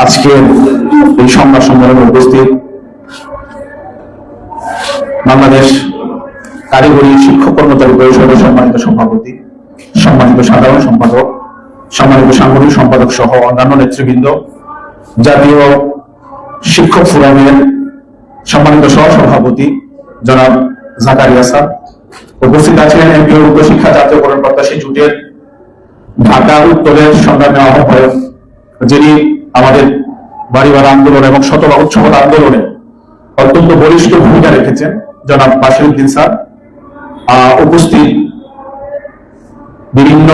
আজকে এই সংবাদ সম্মেলনে উপস্থিত বাংলাদেশ কারিগরি শিক্ষক কর্মচারী পরিষদের সম্মানিত সভাপতি, সম্মানিত সাধারণ সম্পাদক, সম্মানিত সাংগঠনিক সম্পাদক সহ অন্যান্য নেতৃবৃন্দ, জাতীয় শিক্ষক ফোরামের সম্মানিত সহসভাপতি জনাব জাকারিয়া স্যার, উপস্থিত আছেন এমপিও উচ্চশিক্ষা জাতীয়করণ প্রত্যাশী জোটের ঢাকা উত্তরের সংগ্রামী আহ্বায়ক, যিনি আমাদের বাড়িওয়ালা আন্দোলন এবং শতভাগ উৎসবত আন্দোলনে অত্যন্ত বলিষ্ঠ ভূমিকা রেখেছেন জনাব বাশিরউদ্দিন স্যার, উপস্থিত বিভিন্ন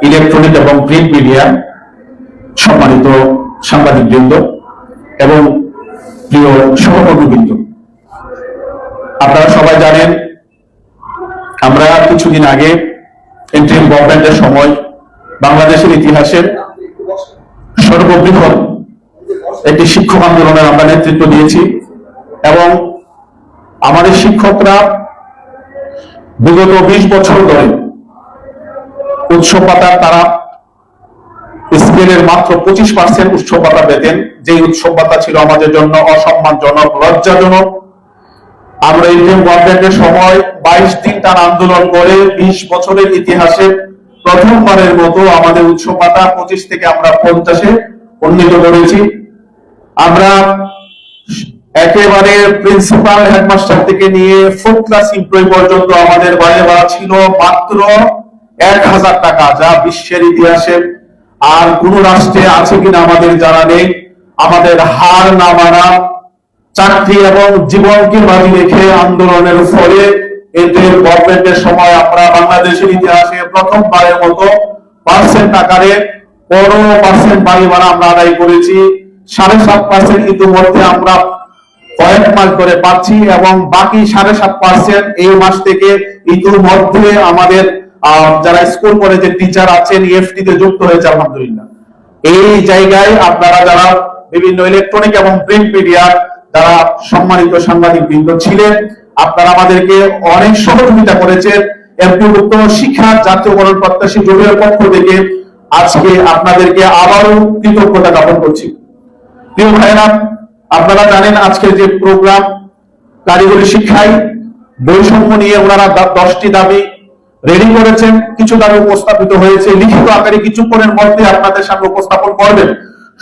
ইলেকট্রনিক এবং প্রিন্ট মিডিয়া সম্মানিত সাংবাদিকবৃন্দ এবং প্রিয় সহকর্মীবৃন্দ, আপনারা সবাই জানেন আমরা কিছুদিন আগে ইন্টারিম গভর্নমেন্টের সময় বাংলাদেশের ইতিহাসের সর্ববৃহৎ একটি শিক্ষক আন্দোলনের আমরা নেতৃত্ব দিয়েছি এবং আমাদের শিক্ষকরা বিগত 20 বছর ধরে উৎসব ভাতা তারা স্কেলের মাত্র 25% উৎসব ভাতা পেতেন, যে উৎসব ভাতা ছিল আমাদের জন্য অসম্মানজনক, লজ্জাজনক। আমরা ইন্টারিম গভর্নমেন্টের সময় 22 দিন টানা আন্দোলন করে 20 বছরের ইতিহাসে প্রথমবারের মতো আমাদের উৎসব ভাতা 25 থেকে আমরা 50-এ উন্নীত করেছি। আমরা একেবারে প্রিন্সিপাল, হেডমাস্টার থেকে নিয়ে 4th ক্লাস এমপ্লয়ি পর্যন্ত আমাদের বাইরে ভাড়া ছিল মাত্র 1000 টাকা, যা বিশ্বের ইতিহাসে আর কোন রাষ্ট্রে আছে কিনা আমাদের জানা নেই। আমাদের হার না মানা, চাকরি এবং জীবনকে বাজি রেখে আন্দোলনের ফলে এদের গভর্নমেন্টের সময় আমরা বাংলাদেশের ইতিহাসে প্রথমবারের মতো পার্সেন্ট আকারে 15% বাড়ি ভাড়া আমরা আদায় করেছি। 7.5% ইতিমধ্যে আমরা কয়েক মাস ধরে পাচ্ছি এবং বাকি 7.5% এই মাস থেকে ইতিমধ্যে আমাদের যারা স্কুল কলেজের টিচার আছেন ইএফটি তে যুক্ত হয়েছে আলহামদুলিল্লাহ। এই জায়গায় আপনারা যারা বিভিন্ন ইলেকট্রনিক এবং প্রিন্ট মিডিয়া যারা সম্মানিত সাংবাদিক বৃন্দ ছিলেন, আপনারা আমাদেরকে অনেক সহযোগিতা করেছেন। এমপিভুক্ত শিক্ষা জাতীয়করণ প্রত্যাশী জোটের পক্ষ থেকে আজকে আপনাদেরকে আবারও কৃতজ্ঞতা জ্ঞাপন করছি। প্রিয় ভাইরা, আপনারা জানেন আজকের যে প্রোগ্রাম কারিগরি শিক্ষায় বৈষম্য নিয়ে ওনারা 10টি দাবি রেডি করেছেন, কিছু দাবি উপস্থাপিত হয়েছে, লিখিত আকারে কিছুক্ষণের মধ্যে আপনাদের সামনে উপস্থাপন করবেন।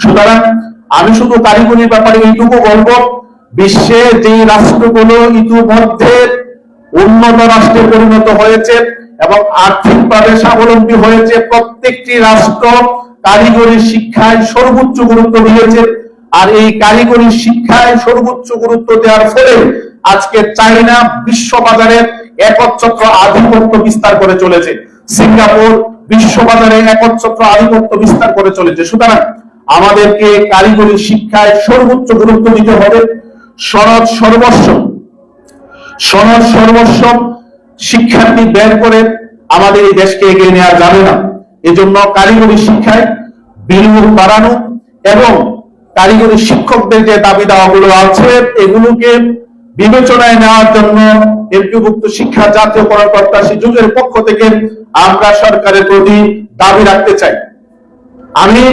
সুতরাং আমি শুধু কারিগরির ব্যাপারে এইটুকু বলব, বিশ্বে যে রাষ্ট্রগুলো ইতিমধ্যে উন্নত রাষ্ট্রে পরিণত হয়েছে এবং আর্থিকভাবে স্বাবলম্বী হয়েছে, প্রত্যেকটি রাষ্ট্র কারিগরি শিক্ষায় সর্বোচ্চ গুরুত্ব দিয়েছে। আর এই কারিগরি শিক্ষায় সর্বোচ্চ গুরুত্ব দেওয়ার ফলে আজকে চায়না বিশ্ববাজারে একচ্ছত্র আধিপত্য বিস্তার করে চলেছে, সিঙ্গাপুর বিশ্ববাজারে একচ্ছত্র আধিপত্য বিস্তার করে চলেছে। সুতরাং আমাদেরকে কারিগরি শিক্ষায় সর্বোচ্চ গুরুত্ব দিতে হবে। সনদ সর্বস্ব শিক্ষার্থী বের করে আমাদের এই দেশকে এগিয়ে নেওয়া যাবে না। এজন্য কারিগরি শিক্ষায় বিনিয়োগ বাড়ানো এবং কারিগরি শিক্ষকদের যে দাবি দাওয়াগুলো আছে এগুলোকে বিবেচনায় নেওয়ার জন্য এমপিভুক্ত শিক্ষা জাতীয়করণ প্রত্যাশী জোটের পক্ষ থেকে আমরা সরকারের প্রতি দাবি রাখতে চাই। আমি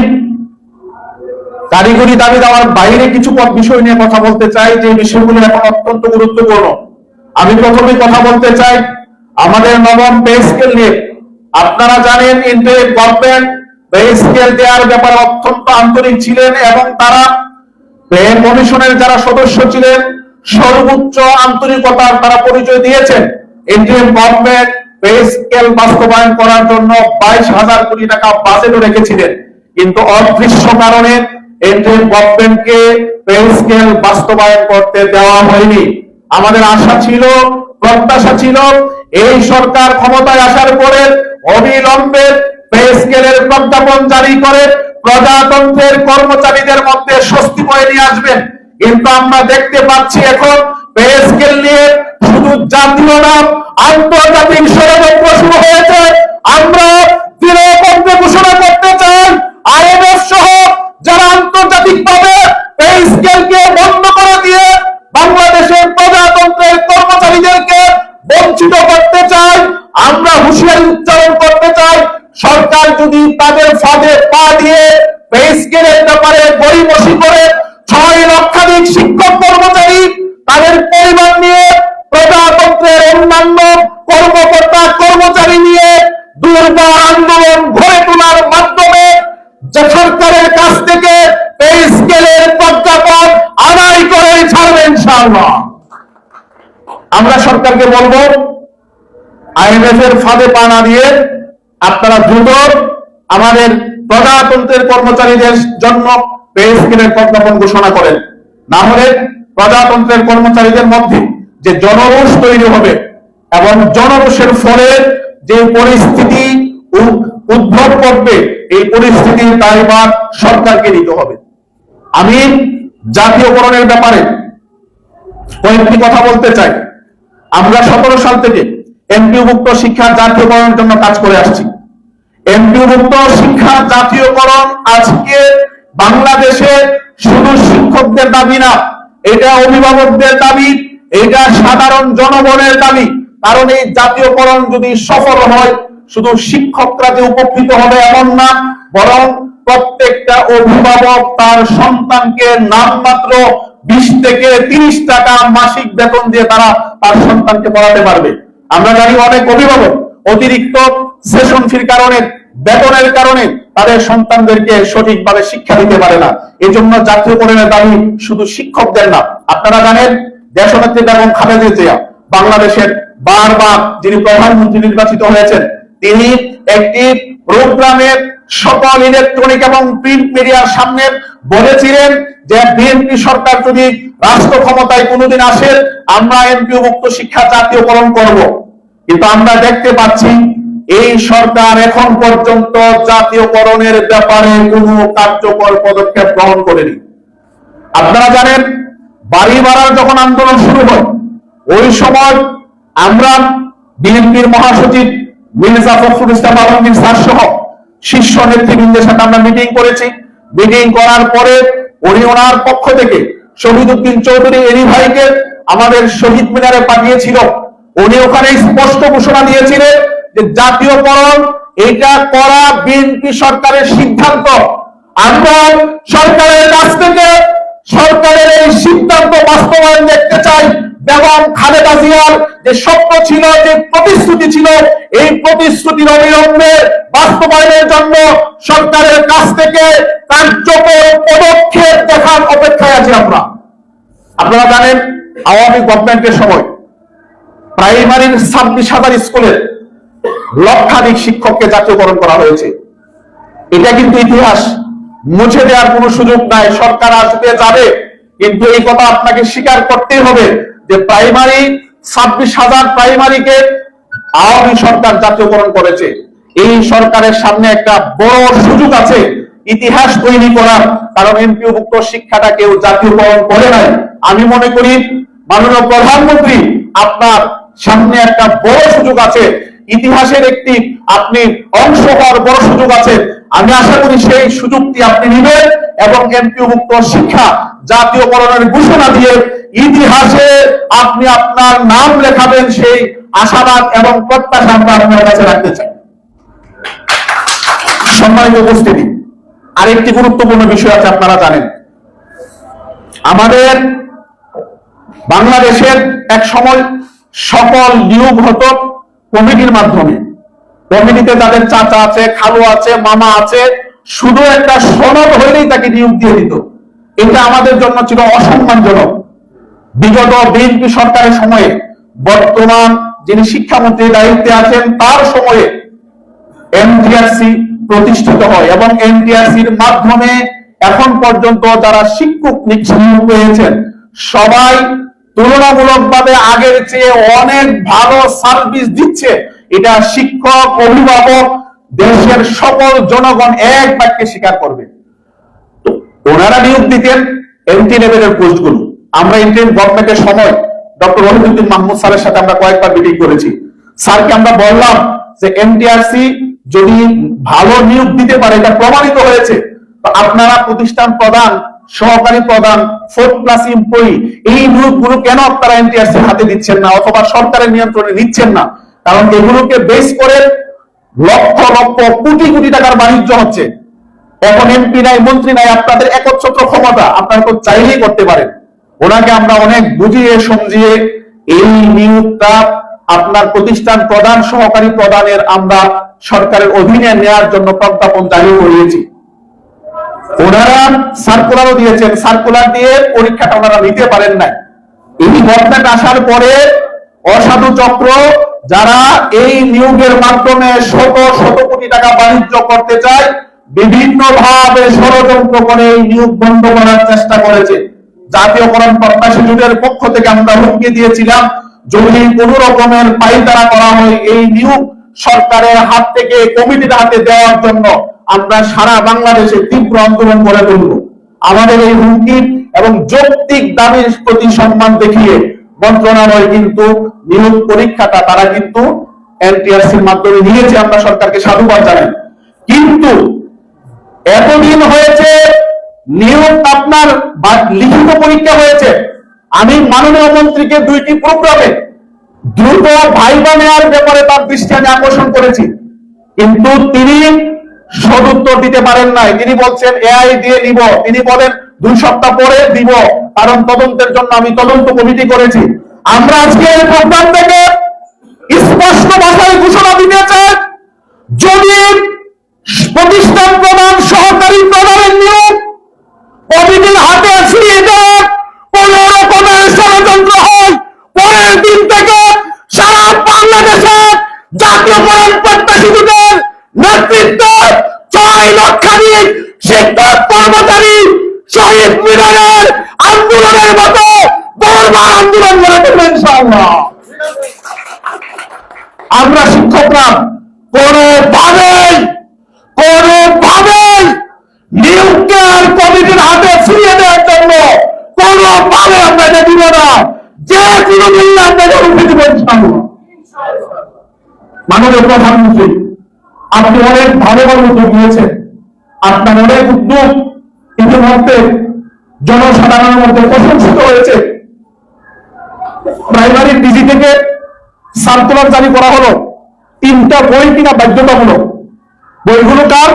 কারিগরি দাবি দেওয়ার বাইরে কিছু বিষয় নিয়ে কথা বলতে চাই, যে বিষয়গুলো এখন অত্যন্ত গুরুত্বপূর্ণ। আমি প্রথমে কথা বলতে চাই আমাদের নবম পে স্কেল নিয়ে। আপনারা জানেন ইন্টারিম গভর্নমেন্ট পে স্কেল দেওয়ার ব্যাপারে অত্যন্ত আন্তরিক ছিলেন এবং তারা পে কমিশনের যারা সদস্য ছিলেন সর্বোচ্চ আন্তরিকতার তারা পরিচয় দিয়েছেন। ইন্টারিম গভর্নমেন্ট পে স্কেল বাস্তবায়ন করার জন্য 22,000 কোটি টাকা বাজেট রেখেছিলেন, কিন্তু অদৃশ্য কারণে ইন্টারিম গভর্নমেন্টকে পে স্কেল বাস্তবায়ন করতে দেওয়া হয়নি। আমাদের আশা ছিল, প্রত্যাশা ছিল এই সরকার ক্ষমতায় আসার পরে অবিলম্বে পে স্কেলের প্রজ্ঞাপন জারি করে প্রজাতন্ত্রের কর্মচারীদের মধ্যে স্বস্তি বয়ে নিয়ে আসবেন। কিন্তু আমরা দেখতে পাচ্ছি এখন পে স্কেল নিয়ে শুধু জাতীয় না আন্তর্জাতিক ষড়যন্ত্র শুরু হয়েছে। আমরা দৃঢ়ভাবে ঘোষণা করতে চাই আইএমএফ সহ যারা আন্তর্জাতিকভাবে পে স্কেলকে বন্ধ করে দিয়ে বাংলাদেশের প্রজাতন্ত্রের কর্মচারীদেরকে বঞ্চিত করতে চাই, আমরা হুঁশিয়ারি উচ্চারণ করতে চাই। সরকার যদি তাদের ফাঁদে পা দিয়ে পে স্কেলের ব্যাপারে গরিমসি করে 6 লক্ষাধিক শিক্ষক কর্মচারী তাদের পরিবার নিয়ে প্রজাতন্ত্রের অন্যান্য কর্মকর্তা কর্মচারী নিয়ে দুর্বার আন্দোলন গড়ে তোলার মাধ্যমে যে সরকারের কাছ থেকে পে স্কেলের প্রজ্ঞাপন আদায় করে ছাড়বেন ইনশাআল্লাহ। আমরা সরকারকে বলবো, আইএমএফ এর ফাঁদে পা না দিয়ে আপনারা দ্রুত আমাদের প্রজাতন্ত্রের কর্মচারীদের জন্য পে স্কেলের প্রজ্ঞাপন ঘোষণা করেন। না হলে প্রজাতন্ত্রের কর্মচারীদের মধ্যে যে জনরোষ তৈরি হবে এবং জনরোষের ফলে যে পরিস্থিতি উদ্ভব করবে, এই পরিস্থিতির দায়ভার সরকারকে নিতে হবে। আমি জাতীয়করণের ব্যাপারে কয়েকটি কথা বলতে চাই। আমরা 17 সাল থেকে এমপিওভুক্ত শিক্ষা জাতীয়করণের জন্য কাজ করে আসছি। এমপিওভুক্ত শিক্ষা জাতীয়করণ আজকে বাংলাদেশে শুধু শিক্ষকদের দাবি না, এটা অভিভাবকদের দাবি, এটা সাধারণ জনগণের দাবি। কারণ এই জাতীয়করণ যদি সফল হয়, শুধু শিক্ষকরা যে উপকৃত হবে এমন না, বরং প্রত্যেকটা অভিভাবক তার সন্তানকে নামমাত্র 20 থেকে 30 টাকা মাসিক বেতন দিয়ে তারা তার সন্তানকে পড়াতে পারবে। আমরা জানি অনেক অভিভাবক অতিরিক্ত সেশন ফির কারণে, বেতনের কারণে তাদের সন্তানদেরকে সঠিকভাবে শিক্ষা দিতে পারে না। এই জন্য জাতীয়করণের দাবি শুধু শিক্ষকদের না। আপনারা জানেন দেশনেত্রী বেগম খালেদা জিয়া বাংলাদেশের বারবার যিনি প্রধানমন্ত্রী নির্বাচিত হয়েছেন, তিনি একটি প্রোগ্রামে সকল ইলেকট্রনিক এবং প্রিন্ট মিডিয়ার সামনে বলেছিলেন যে বিএনপি সরকার যদি রাষ্ট্র ক্ষমতায় কোনোদিন আসে, আমরা এমপিওভুক্ত শিক্ষা জাতীয়করণ করব। কিন্তু আমরা দেখতে পাচ্ছি এই সরকার এখন পর্যন্ত জাতীয়করণের ব্যাপারে কোনো কার্যকর পদক্ষেপ গ্রহণ করেনি। আপনারা জানেন বাড়ি ভাড়ার যখন আন্দোলন শুরু হয়, ওই সময় আমরা বিএনপির মহাসচিব মির্জা ফখরুল ইসলাম আলমগীর স্যার সহ শীর্ষ নেতৃবৃন্দের সাথে আমরা মিটিং করেছি। মিটিং করার পরে উনি ওনার পক্ষ থেকে শহীদউদ্দিন চৌধুরী এনি ভাইকে আমাদের শহীদ মিনারে পাঠিয়েছিল। উনি ওখানে স্পষ্ট ঘোষণা দিয়েছিলেন যে জাতীয়করণ এটা করা বিএনপি সরকারের সিদ্ধান্ত। আমরা সরকারের কাছ থেকে সরকারের এই সিদ্ধান্ত বাস্তবায়ন দেখতে চাই। বেগম খালেদা জিয়ার যে স্বপ্ন ছিল, যে প্রতিশ্রুতি ছিল, এই প্রতিশ্রুতির অবিলম্বে বাস্তবায়নের জন্য সরকারের কাছ থেকে কার্যকর পদক্ষেপ দেখার অপেক্ষায় আছি আমরা। আপনারা জানেন আওয়ামী গভর্নমেন্টের সময় প্রাইমারির 26,000 স্কুলের লক্ষাধিক শিক্ষককে জাতীয়করণ করা হয়েছে। এটা কিন্তু ইতিহাস, মুছে দেওয়ার কোনো সুযোগ নাই। সরকার আসবে যাবে, কিন্তু এই কথা আপনাকে স্বীকার করতেই হবে যে প্রাইমারি 26,000 প্রাইমারিকে আওয়ামী সরকার জাতীয়করণ করেছে। এই সরকারের সামনে একটা বড় সুযোগ আছে ইতিহাস তৈরি করার, কারণ এমপিওভুক্ত শিক্ষাটা কেউ জাতীয়করণ করে নাই। আমি মনে করি মাননীয় প্রধানমন্ত্রী আপনার সামনে একটা বড় সুযোগ আছে, ইতিহাসের একটি আপনি অংশ হওয়ার বড় সুযোগ আছে। আমি আশা করি সেই সুযোগটি আপনি নেবেন এবং এমপিওভুক্ত শিক্ষা জাতীয়করণের ঘোষণা দিয়ে ইতিহাসে আপনি আপনার নাম লেখাবেন, সেই আশাবাদ এবং প্রত্যাশা আমরা আপনার কাছে রাখতে চাই। সম্মানিত উপস্থিতি, আরেকটি গুরুত্বপূর্ণ বিষয় আছে। আপনারা জানেন আমাদের বাংলাদেশের এক সময় সকল নিয়োগ হতো কমিটির মাধ্যমে। কমিটিতে তাদের চাচা আছে, খালু আছে, মামা আছে, শুধু একটা সনদ হইলেই তাকে নিয়োগ দিয়ে দিত। এটা আমাদের জন্য ছিল অসম্মানজনক। বিগত বিএনপি সরকারের সময়ে বর্তমান যিনি শিক্ষামন্ত্রীর দায়িত্বে আছেন তার সময়ে এনটিআরসি প্রতিষ্ঠিত হয় এবং এনটিআরসির মাধ্যমে এখন পর্যন্ত যারা শিক্ষক নিয়োগ হয়েছেন সবাই তুলনামূলকভাবে আগের চেয়ে অনেক ভালো সার্ভিস দিচ্ছে। এটা শিক্ষক, অভিভাবক, দেশের সকল জনগণ এক বাক্যে স্বীকার করবে। ওনারা নিয়োগ দিতেন এমটি লেভেলের পোস্টগুলো। আমরা ইন্টারিম গভর্নমেন্টের সময় ডক্টর ওয়াহিদুদ্দিন মাহমুদ স্যারের সাথে আমরা কয়েকবার মিটিং করেছি। স্যারকে আমরা বললাম যে এনটিআরসি যদি ভালো নিয়োগ দিতে পারে, এটা প্রমাণিত হয়েছে, তো আপনারা প্রতিষ্ঠান প্রধান, সহকারী প্রধান, 4+ এমপ্লয়ি এই নিয়োগগুলো কেন আপনারা এনটিআরসি হাতে দিচ্ছেন না অথবা সরকারের নিয়ন্ত্রণে নিচ্ছেন না? কারণ এগুলোকে বেস করে লক্ষ লক্ষ কোটি কোটি টাকার বাণিজ্য হচ্ছে। এখন এমপি নাই, মন্ত্রী নাই, আপনাদের একচ্ছত্র ক্ষমতা, আপনারা তো চাইলেই করতে পারেন। ওনাকে আমরা অনেক বুঝিয়ে সমঝিয়ে এই নিয়োগটা আপনার প্রতিষ্ঠান প্রধান, সহকারী প্রধানের আমরা সরকারের অধীনে নেওয়ার জন্য প্রজ্ঞাপন জারি করিয়েছি। ওনারা সার্কুলারও দিয়েছেন, সার্কুলার দিয়ে পরীক্ষাটা ওনারা নিতে পারেন নাই। এই গভর্নমেন্ট আসার পরে অসাধু চক্র যারা এই নিয়োগের মাধ্যমে শত শত কোটি টাকা বাণিজ্য করতে চায়, বিভিন্ন ভাবে ষড়যন্ত্র করে এই নিয়োগ বন্ধ করার চেষ্টা করেছে। জাতীয়করণ প্রত্যাশী জোটের পক্ষ থেকে আমরা হুমকি দিয়েছিলাম, যদি কোন রকমের পাইতারা করা হয় এই নিয়োগ সরকারের হাত থেকে কমিটির হাতে দেওয়ার জন্য আমরা সারা বাংলাদেশে তীব্র আন্দোলন করে তুলব। আমাদের এই হুমকি এবং যৌক্তিক দাবির প্রতি সম্মান দেখিয়ে মন্ত্রণালয় কিন্তু নিয়োগ পরীক্ষাটা তারা কিন্তু এনটিআরসির মাধ্যমে নিয়েছে, আমরা সরকারকে সাধুবাদ জানাই। কিন্তু এতদিন হয়েছে নিয়োগ আপনার লিখিত পরীক্ষা হয়েছে, আমি মাননীয় মন্ত্রীকে 2টি প্রোগ্রামে দ্রুত ভাইবা নেওয়ার ব্যাপারে তার দৃষ্টি আমি আকর্ষণ করেছি, কিন্তু তিনি সদুত্তর দিতে পারেন নাই। তিনি বলছেন এআই দিয়ে নিব, তিনি বলেন 2 সপ্তাহ পরে দিব, কারণ তদন্তের জন্য আমি তদন্ত কমিটি করেছি। আমরা আজকে এই প্রোগ্রাম থেকে স্পষ্ট ভাষায় ঘোষণা দিতে চাই, যদি প্রতিষ্ঠান প্রধান, সহকারী প্রধানের নিয়োগ কমিটির হাতে ছিনিয়ে দেওয়ার কোন রকমের ষড়যন্ত্র হয়, পরের দিন থেকে সারা বাংলাদেশে জাতীয়করণ প্রত্যাশী জোটের নেতৃত্বে 6 লক্ষাধিক শিক্ষক কর্মচারী শহীদ মিনারের আন্দোলনের মতো বড় আন্দোলন গড়ে তুলবে ইনশাআল্লাহ। আমরা শিক্ষকরা কোনোভাবেই নিয়োগকে আর কমিটির হাতে ছিনিয়ে দেওয়ার জন্য কোনোভাবে আমরা এটা দিব না, যে কোনো মূল্যে আমরা এটা রুখে দিব ইনশাআল্লাহ। মাননীয় প্রধানমন্ত্রী, আপনি অনেক ভালো ভালো উদ্যোগ নিয়েছেন, আপনার অনেক উদ্যোগ ইতিমধ্যে জনসাধারণের মধ্যে প্রশংসিত হয়েছে। প্রাইমারি ডিজি থেকে সার্কুলার জারি করা হলো, 3টা বই কিনা বাধ্যতামূলক। বইগুলো কার?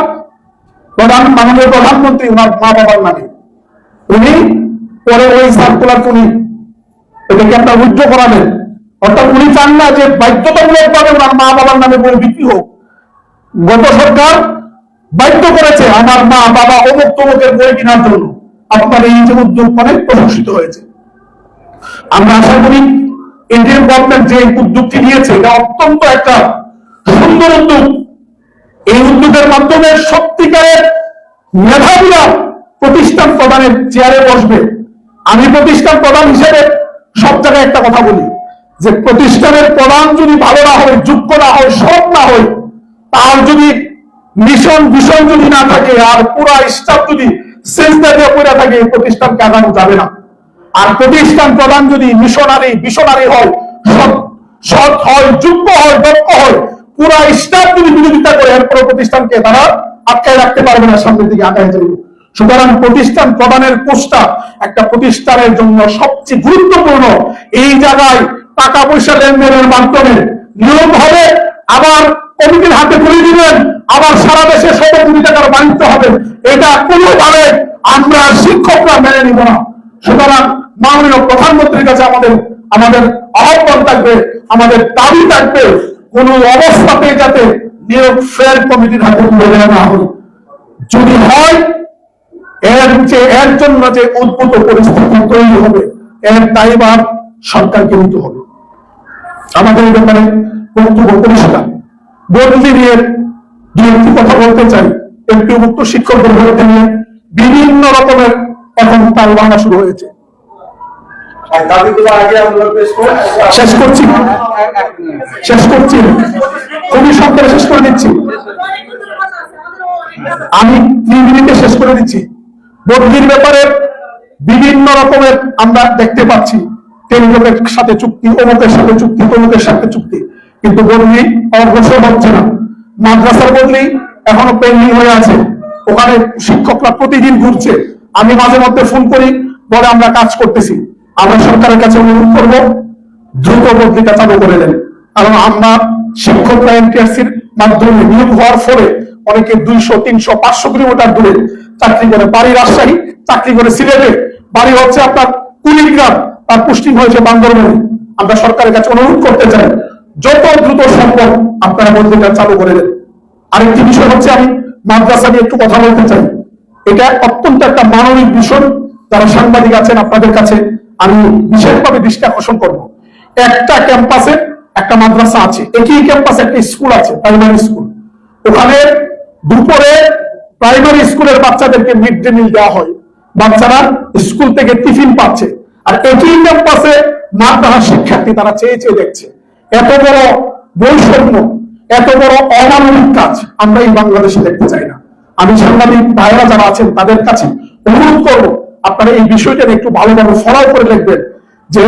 মাননীয় প্রধানমন্ত্রী ওনার মা বাবার নামে। উনি পরে ওই সার্কুলার উনি এটাকে আপনার উজ্জ্ব করাবেন, অর্থাৎ উনি চান না যে বাধ্যতামূলক ভাবে ওনার মা বাবার নামে বই বিক্রি হোক। গত সরকার বাধ্য করেছে আমার মা বাবা অমুক তমুকের বই কেনার জন্য। আপনার এই যে উদ্যোগ অনেক প্রশংসিত হয়েছে। আমরা আশা করি ইন্ডিয়ান গভর্নমেন্ট যে উদ্যোগটি নিয়েছে এটা অত্যন্ত একটা সুন্দর উদ্যোগ। এই উদ্যোগের মাধ্যমে সত্যিকারের মেধাবীরা প্রতিষ্ঠান প্রধানের চেয়ারে বসবে। আমি প্রতিষ্ঠান প্রধান হিসেবে সব জায়গায় একটা কথা বলি, যে প্রতিষ্ঠানের প্রধান যদি ভালো না হয়, যোগ্য না হয়, সৎ না হয়, তার যদি মিশন ভিশন যদি না থাকে, আর পুরা স্টাফ যদি সেন্সটা দিয়ে পড়ে থাকে, এই প্রতিষ্ঠানকে আগানো যাবে না। আর প্রতিষ্ঠান প্রধান যদি মিশনারি হয়, সৎ হয়, যোগ্য হয়, দক্ষ হয়, পুরা স্টাফ যদি বিরোধিতা করে, এরপর প্রতিষ্ঠানকে তারা আটকায় রাখতে পারবে না, সামনের দিকে আগায় যাবে। সুতরাং প্রতিষ্ঠান প্রধানের পোস্টটা একটা প্রতিষ্ঠানের জন্য সবচেয়ে গুরুত্বপূর্ণ। এই জায়গায় টাকা পয়সা লেনদেনের মাধ্যমে নিয়োগ হবে, আবার কমিটির হাতে তুলে দিবেন, আবার সারা দেশে 100 কোটি টাকার বাণিজ্য হবে, এটা কোনোভাবে আমরা শিক্ষকরা মেনে নিব না। সুতরাং মাননীয় প্রধানমন্ত্রীর কাছে আমাদের আহ্বান থাকবে, আমাদের দাবি থাকবে, কোন অবস্থাতে যাতে নিয়োগ ফেয়ার কমিটির হাতে তুলে দেওয়া না হয়। যদি হয়, এর জন্য যে উদ্ভূত পরিস্থিতি তৈরি হবে, এর দায়ভার সরকারকে নিতে হবে। আমাদের এই ব্যাপারে বক্তব্য পরিষ্কার। বদলি নিয়ে একটি কথা বলতে চাই। এমপিভুক্ত শিক্ষকদের বিরুদ্ধে নিয়ে বিভিন্ন রকমের এখন তাল ভাঙা শুরু হয়েছে। শেষ করছি খুবই সংক্ষেপে শেষ করে দিচ্ছি, আমি 3 মিনিটে শেষ করে দিচ্ছি। বদলির ব্যাপারে বিভিন্ন রকমের আমরা দেখতে পাচ্ছি, তেলুগের সাথে চুক্তি, অমুকের সাথে চুক্তি, তমুকের সাথে চুক্তি, কিন্তু বদলি অগ্রসর হচ্ছে না। মাদ্রাসার বদলি এখনো পেন্ডিং হয়ে আছে, ওখানে শিক্ষকরা প্রতিদিন ঘুরছে। আমি মাঝে মধ্যে ফোন করি, বলে আমরা কাজ করতেছি। আমরা সরকারের কাছে অনুরোধ করব, দ্রুত বদলিটা চালু করে দেন। কারণ আমরা শিক্ষকরা এনটিআরসির মাধ্যমে নিয়োগ হওয়ার ফলে অনেকে 200, 300, 500 কিলোমিটার দূরে চাকরি করে, বাড়ি রাজশাহী, চাকরি করে সিলেটে, বাড়ি হচ্ছে আপনার কুড়িগ্রাম, তার পোস্টিং হয়েছে বান্দরবানে। আমরা সরকারের কাছে অনুরোধ করতে চাই যত দ্রুত সম্ভব আপনারা মন্দিরটা চালু করে দেন। আরেকটি বিষয় হচ্ছে আমি মাদ্রাসা নিয়ে একটু কথা বলতে চাই। এটা অত্যন্ত একটা মানবিক বিষয়। যারা সাংবাদিক আছেন আপনাদের কাছে আমি বিশেষভাবে দৃষ্টি আকর্ষণ করব। একটা ক্যাম্পাসে একটা মাদ্রাসা আছে, একই ক্যাম্পাসে একটা স্কুল আছে, প্রাইমারি স্কুল। ওখানে দুপুরে প্রাইমারি স্কুলের বাচ্চাদেরকে মিড ডে মিল দেওয়া হয়, বাচ্চারা স্কুল থেকে টিফিন পাচ্ছে। আর একই ক্যাম্পাসে মাদ্রাসার শিক্ষার্থী তারা চেয়ে চেয়ে দেখছে। এত বড় বৈষম্য, এত বড় অমানবিক কাজ আমরা এই বাংলাদেশে দেখতে চাই না। আমি সাংবাদিক ভাইরা যারা আছেন তাদের কাছে অনুরোধ করবো আপনারা এই বিষয়টা একটু ভালোভাবে ফলো করে দেখবেন যে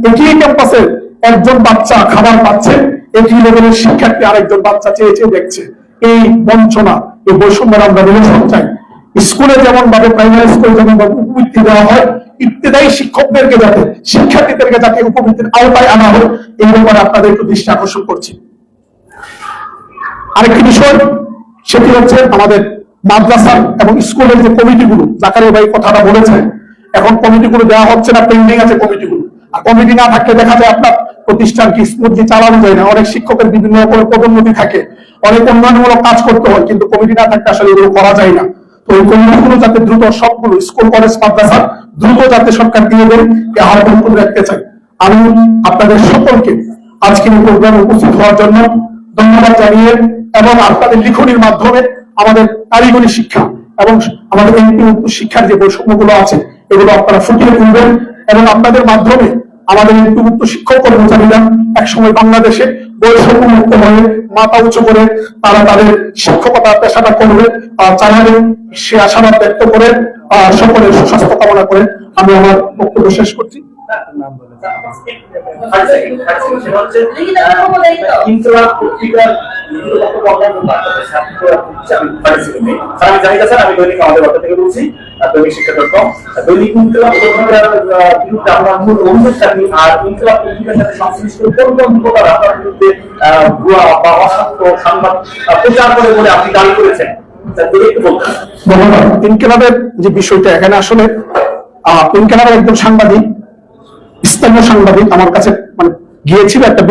একই ক্যাম্পাসে একজন বাচ্চা খাবার পাচ্ছে, একই লেভেলের শিক্ষার্থী আরেকজন বাচ্চা চেয়ে চেয়ে দেখছে। এই বঞ্চনা, এই বৈষম্যের আমরা নিরসন চাই। স্কুলে যেমন ভাবে, প্রাইমারি স্কুলে যেমন ভাবে উপবৃত্তি দেওয়া হয়, ইবতেদায়ী শিক্ষকদেরকে যাতে, শিক্ষার্থীদেরকে যাতে উপবৃত্তির আওতায় আনা হয়, এই ব্যাপারে আপনাদের একটু দৃষ্টি আকর্ষণ করছি। আরেকটি বিষয় সেটি হচ্ছে আমাদের মাদ্রাসা এবং স্কুলের যে কমিটিগুলো, জাকারিয়া ভাই কথাটা বলেছেন, এখন কমিটিগুলো দেওয়া হচ্ছে না, পেন্ডিং আছে কমিটিগুলো। আর কমিটি না থাকলে দেখা যায় আপনার প্রতিষ্ঠান কি স্মুথলি চালানো যায় না। অনেক শিক্ষকের বিভিন্ন রকমের পদোন্নতি থাকে, অনেক উন্নয়নমূলক কাজ করতে হয়, কিন্তু কমিটি না থাকলে আসলে এগুলো করা যায় না। তো এই কমিটিগুলো যাতে দ্রুত সবগুলো স্কুল কলেজ মাদ্রাসা দ্রুত যাতে সরকার দিয়ে দেন, এই আহ্বান করে রাখতে চাই। আমি আপনাদের সকলকে আজকের এই প্রোগ্রামে উপস্থিত হওয়ার জন্য ধন্যবাদ জানিয়ে এবং আপনাদের লিখনির মাধ্যমে আমাদের কারিগরি শিক্ষা এবং আমাদের শিক্ষার যে বৈষম্যগুলো আছে এগুলো আপনারা ফুটিয়ে তুলবেন এবং আপনাদের মাধ্যমে আমাদের এমপিভুক্ত শিক্ষক কর্মচারীরা একসময় বাংলাদেশে বৈষম্য মুক্ত হয়ে মাথা উঁচু করে তারা তাদের শিক্ষকতা পেশাটা করবে চালাবে, সে আশাবাদ ব্যক্ত করে সকলের সুস্বাস্থ্য কামনা করে আমি আমার বক্তব্য শেষ করছি। ইনকিলাবের যে বিষয়টা এখানে আসলে ইনকিলাবের একজন সাংবাদিক, স্থানীয় সাংবাদিক আমার কাছে মানে গিয়েছিল একটা